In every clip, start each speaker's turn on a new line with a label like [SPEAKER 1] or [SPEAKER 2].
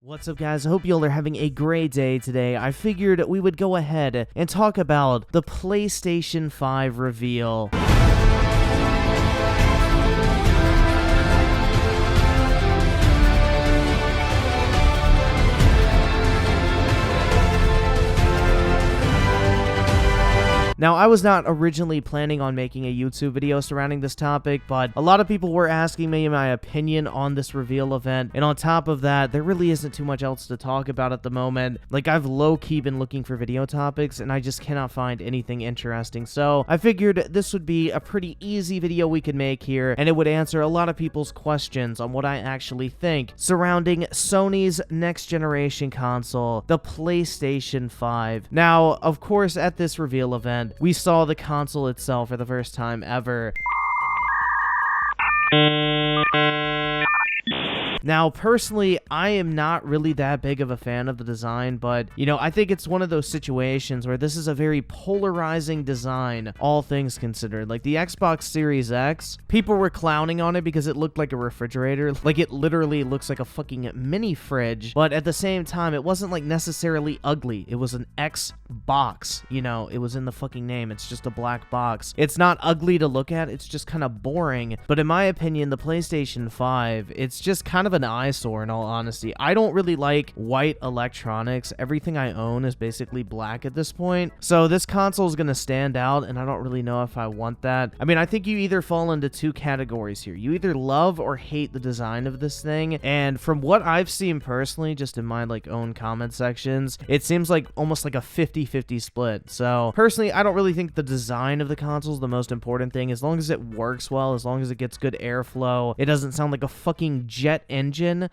[SPEAKER 1] What's up, guys? I hope y'all are having a great day today. I figured we would go ahead and talk about the PlayStation 5 reveal. Now, I was not originally planning on making a YouTube video surrounding this topic, but a lot of people were asking me my opinion on this reveal event, and on top of that, there really isn't too much else to talk about at the moment. Like, I've low-key been looking for video topics, and I just cannot find anything interesting, so I figured this would be a pretty easy video we could make here, and it would answer a lot of people's questions on what I actually think surrounding Sony's next-generation console, the PlayStation 5. Now, of course, at this reveal event, we saw the console itself for the first time ever. Now, personally, I am not really that big of a fan of the design, but, you know, I think it's one of those situations where this is a very polarizing design, all things considered. Like, the Xbox Series X, people were clowning on it because it looked like a refrigerator. Like, it literally looks like a fucking mini fridge, but at the same time, it wasn't, like, necessarily ugly. It was an X box, you know, it was in the fucking name. It's just a black box. It's not ugly to look at, it's just kind of boring, but in my opinion, the PlayStation 5, it's just kind of an eyesore, in all honesty. I don't really like white electronics. Everything I own is basically black at this point, so this console is going to stand out, and I don't really know if I want that. I mean, I think you either fall into two categories here. You either love or hate the design of this thing, and from what I've seen personally, just in my like own comment sections, it seems like almost like a 50-50 split. So personally, I don't really think the design of the console is the most important thing. As long as it works well, as long as it gets good airflow, it doesn't sound like a fucking jet engine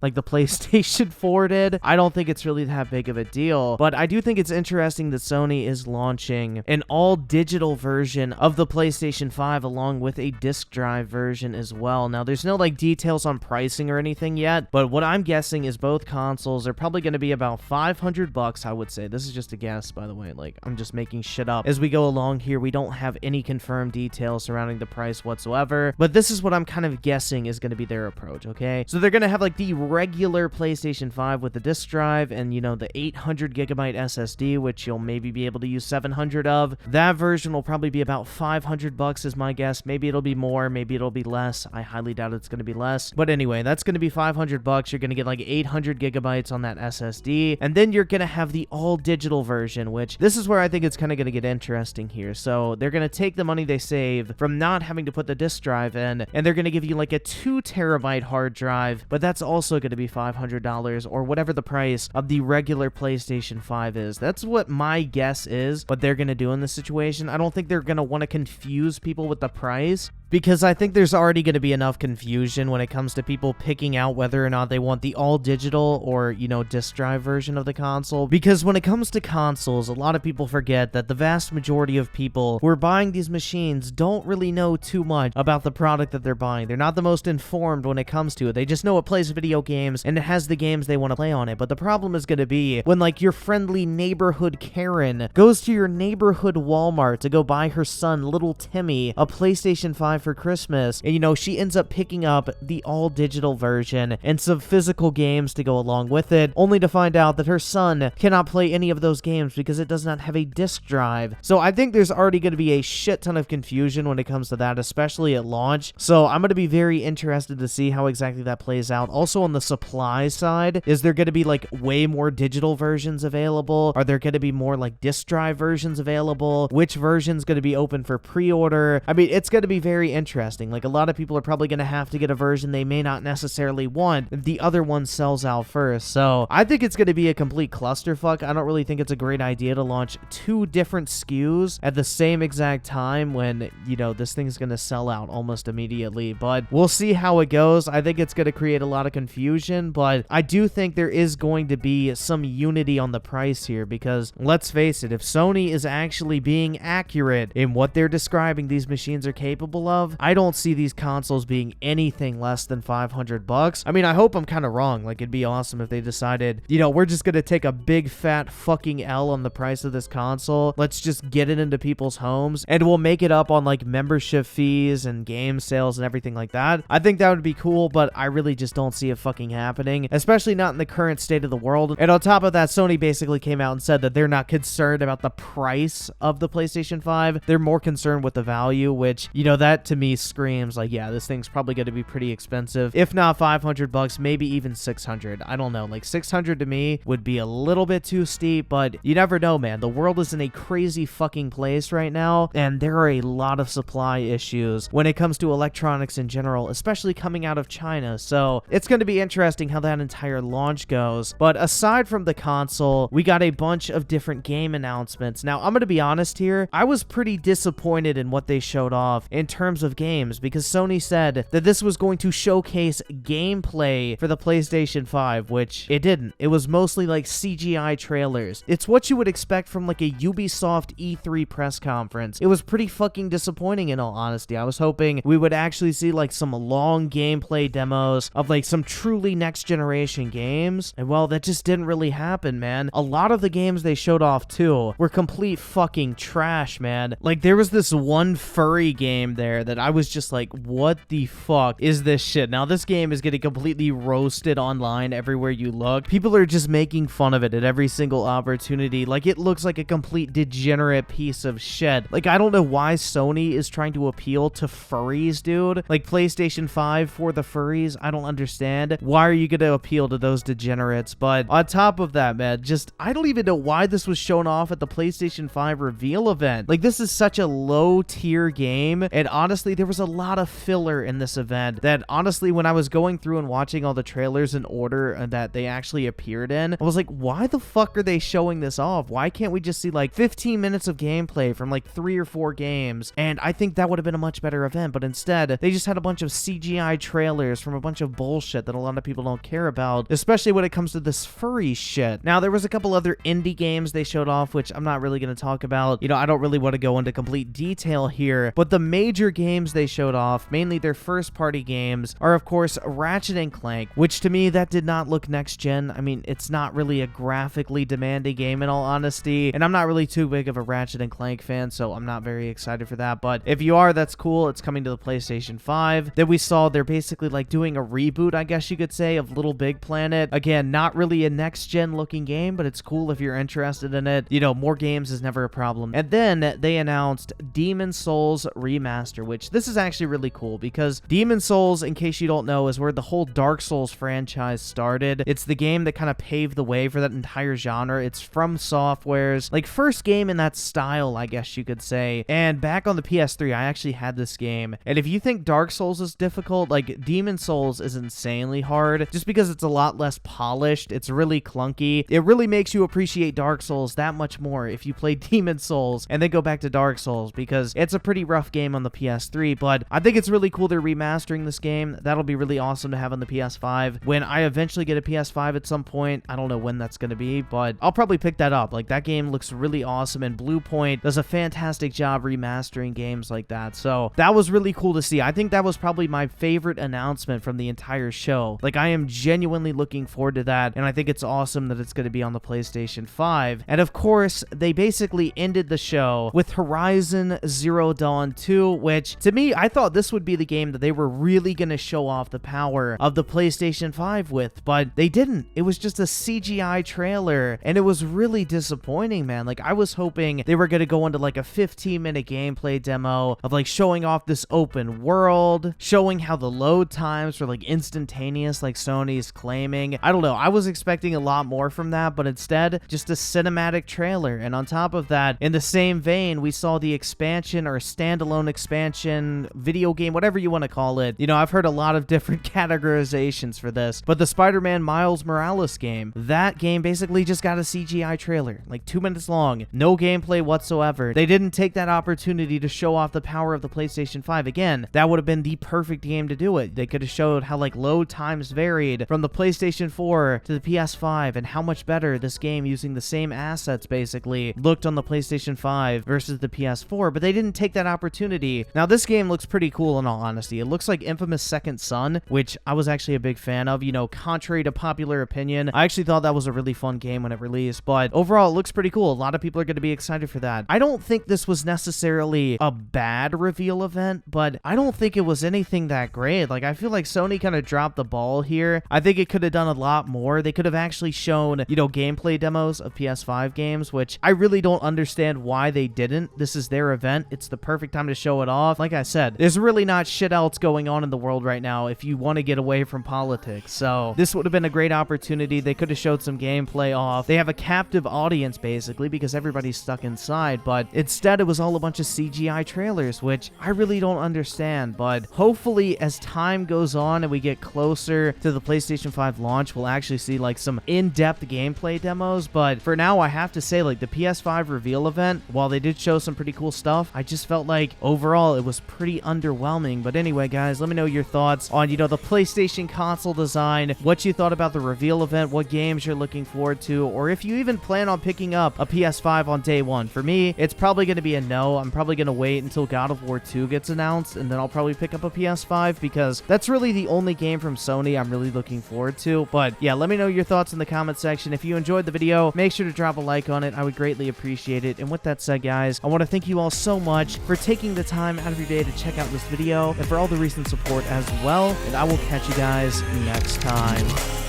[SPEAKER 1] like the PlayStation 4 did, I don't think it's really that big of a deal. But I do think it's interesting that Sony is launching an all-digital version of the PlayStation 5 along with a disc drive version as well. Now, there's no like details on pricing or anything yet, but what I'm guessing is both consoles are probably going to be about $500, I would say. This is just a guess, by the way. Like, I'm just making shit up as we go along here. We don't have any confirmed details surrounding the price whatsoever, but this is what I'm kind of guessing is going to be their approach, okay? So they're going to have like the regular PlayStation 5 with the disc drive and, you know, the 800 gigabyte SSD, which you'll maybe be able to use 700 of. That version will probably be about $500 is my guess. Maybe it'll be more, maybe it'll be less. I highly doubt it's going to be less, but anyway, that's going to be $500. You're going to get like 800 gigabytes on that SSD, and then you're going to have the all digital version, which this is where I think it's kind of going to get interesting here. So they're going to take the money they save from not having to put the disc drive in, and they're going to give you like a 2 terabyte hard drive, but that's also going to be $500 or whatever the price of the regular PlayStation 5 is. That's what my guess is what they're going to do in this situation. I don't think they're going to want to confuse people with the price, because I think there's already going to be enough confusion when it comes to people picking out whether or not they want the all-digital or, you know, disc drive version of the console. Because when it comes to consoles, a lot of people forget that the vast majority of people who are buying these machines don't really know too much about the product that they're buying. They're not the most informed when it comes to it. They just know it plays video games and it has the games they want to play on it. But the problem is going to be when, like, your friendly neighborhood Karen goes to your neighborhood Walmart to go buy her son, little Timmy, a PlayStation 5 for Christmas, and, you know, she ends up picking up the all-digital version and some physical games to go along with it, only to find out that her son cannot play any of those games because it does not have a disc drive. So I think there's already going to be a shit ton of confusion when it comes to that, especially at launch. So I'm going to be very interested to see how exactly that plays out. Also, on the supply side, is there going to be like way more digital versions available? Are there going to be more like disc drive versions available? Which version's going to be open for pre-order? I mean, it's going to be very interesting. Like, a lot of people are probably going to have to get a version they may not necessarily want if the other one sells out first. So I think it's going to be a complete clusterfuck. I don't really think it's a great idea to launch two different SKUs at the same exact time when, you know, this thing's going to sell out almost immediately. But we'll see how it goes. I think it's going to create a lot of confusion, but I do think there is going to be some unity on the price here, because let's face it, if Sony is actually being accurate in what they're describing these machines are capable of, of, I don't see these consoles being anything less than $500. I mean, I hope I'm kind of wrong. Like, it'd be awesome if they decided, you know, we're just gonna take a big fat fucking L on the price of this console. Let's just get it into people's homes and we'll make it up on like membership fees and game sales and everything like that. I think that would be cool, but I really just don't see it fucking happening, especially not in the current state of the world. And on top of that, Sony basically came out and said that they're not concerned about the price of the PlayStation 5. They're more concerned with the value, which, you know, that to me screams like, yeah, this thing's probably going to be pretty expensive. If not $500, maybe even $600. I don't know. Like $600 to me would be a little bit too steep, but you never know, man. The world is in a crazy fucking place right now, and there are a lot of supply issues when it comes to electronics in general, especially coming out of China. So it's going to be interesting how that entire launch goes. But aside from the console, we got a bunch of different game announcements. Now, I'm going to be honest here. I was pretty disappointed in what they showed off in terms of games, because Sony said that this was going to showcase gameplay for the PlayStation 5, which it didn't. It was mostly like CGI trailers. It's what you would expect from like a Ubisoft E3 press conference. It was pretty fucking disappointing, in all honesty. I was hoping we would actually see like some long gameplay demos of like some truly next generation games, and well, that just didn't really happen, man. A lot of the games they showed off too were complete fucking trash, man. Like there was this one furry game there that I was just like, what the fuck is this shit? Now this game is getting completely roasted online everywhere you look. People are just making fun of it at every single opportunity. Like it looks like a complete degenerate piece of shit. Like I don't know why Sony is trying to appeal to furries, dude. Like PlayStation 5 for the furries, I don't understand. Why are you gonna appeal to those degenerates? But on top of that, man, just I don't even know why this was shown off at the PlayStation 5 reveal event. Like this is such a low tier game, and honestly there was a lot of filler in this event that honestly when I was going through and watching all the trailers in order that they actually appeared in, I was like, why the fuck are they showing this off? Why can't we just see like 15 minutes of gameplay from like 3 or 4 games? And I think that would have been a much better event, but instead they just had a bunch of CGI trailers from a bunch of bullshit that a lot of people don't care about, especially when it comes to this furry shit. Now there was a couple other indie games they showed off, which I'm not really going to talk about. You know, I don't really want to go into complete detail here, but the major games they showed off, mainly their first party games, are of course Ratchet and Clank, which to me that did not look next gen. I mean, it's not really a graphically demanding game in all honesty, and I'm not really too big of a Ratchet and Clank fan, so I'm not very excited for that. But if you are, that's cool. It's coming to the PlayStation 5. Then we saw they're basically like doing a reboot, I guess you could say, of Little Big Planet. Again, not really a next gen looking game, but it's cool if you're interested in it. You know, more games is never a problem. And then they announced Demon Souls Remaster, which this is actually really cool because Demon Souls, in case you don't know, is where the whole Dark Souls franchise started. It's the game that kind of paved the way for that entire genre. It's from Software's like first game in that style, I guess you could say. And back on the PS3, I actually had this game. And if you think Dark Souls is difficult, like Demon Souls is insanely hard just because it's a lot less polished. It's really clunky. It really makes you appreciate Dark Souls that much more if you play Demon Souls and then go back to Dark Souls, because it's a pretty rough game on the PS3. But I think it's really cool they're remastering this game. That'll be really awesome to have on the PS5 when I eventually get a PS5 at some point. I don't know when that's going to be, but I'll probably pick that up. Like that game looks really awesome, and Blue Point does a fantastic job remastering games like that. So that was really cool to see. I think that was probably my favorite announcement from the entire show. Like I am genuinely looking forward to that, and I think it's awesome that it's going to be on the PlayStation 5. And of course, they basically ended the show with Horizon Zero Dawn 2, which to me, I thought this would be the game that they were really going to show off the power of the PlayStation 5 with, but they didn't. It was just a CGI trailer, and it was really disappointing, man. Like I was hoping they were going to go into like a 15-minute gameplay demo of like showing off this open world, showing how the load times were like instantaneous like Sony's claiming. I don't know. I was expecting a lot more from that, but instead just a cinematic trailer. And on top of that, in the same vein, we saw the expansion or standalone expansion video game, whatever you want to call it. You know, I've heard a lot of different categorizations for this, but the Spider-Man Miles Morales game, that game basically just got a CGI trailer, like 2 minutes long, no gameplay whatsoever. They didn't take that opportunity to show off the power of the PlayStation 5. Again, that would have been the perfect game to do it. They could have showed how like load times varied from the PlayStation 4 to the PS5, and how much better this game using the same assets basically looked on the PlayStation 5 versus the PS4, but they didn't take that opportunity. Now Now, this game looks pretty cool in all honesty. It looks like Infamous Second Son, which I was actually a big fan of. You know, contrary to popular opinion, I actually thought that was a really fun game when it released, but overall, it looks pretty cool. A lot of people are going to be excited for that. I don't think this was necessarily a bad reveal event, but I don't think it was anything that great. Like, I feel like Sony kind of dropped the ball here. I think it could have done a lot more. They could have actually shown, you know, gameplay demos of PS5 games, which I really don't understand why they didn't. This is their event. It's the perfect time to show it off. Like I said, there's really not shit else going on in the world right now if you want to get away from politics. So this would have been a great opportunity. They could have showed some gameplay off. They have a captive audience basically because everybody's stuck inside, but instead it was all a bunch of CGI trailers, which I really don't understand. But hopefully as time goes on and we get closer to the PlayStation 5 launch, we'll actually see like some in-depth gameplay demos. But for now, I have to say, like, the PS5 reveal event, while they did show some pretty cool stuff, I just felt like overall it was pretty underwhelming. But anyway, guys, let me know your thoughts on, you know, the PlayStation console design, what you thought about the reveal event, what games you're looking forward to, or if you even plan on picking up a PS5 on day one. For me, it's probably going to be a no. I'm probably going to wait until God of War 2 gets announced, and then I'll probably pick up a PS5 because that's really the only game from Sony I'm really looking forward to. But yeah, let me know your thoughts in the comment section. If you enjoyed the video, make sure to drop a like on it. I would greatly appreciate it. And with that said, guys, I want to thank you all so much for taking the time out of your day to check out this video and for all the recent support as well. And I will catch you guys next time.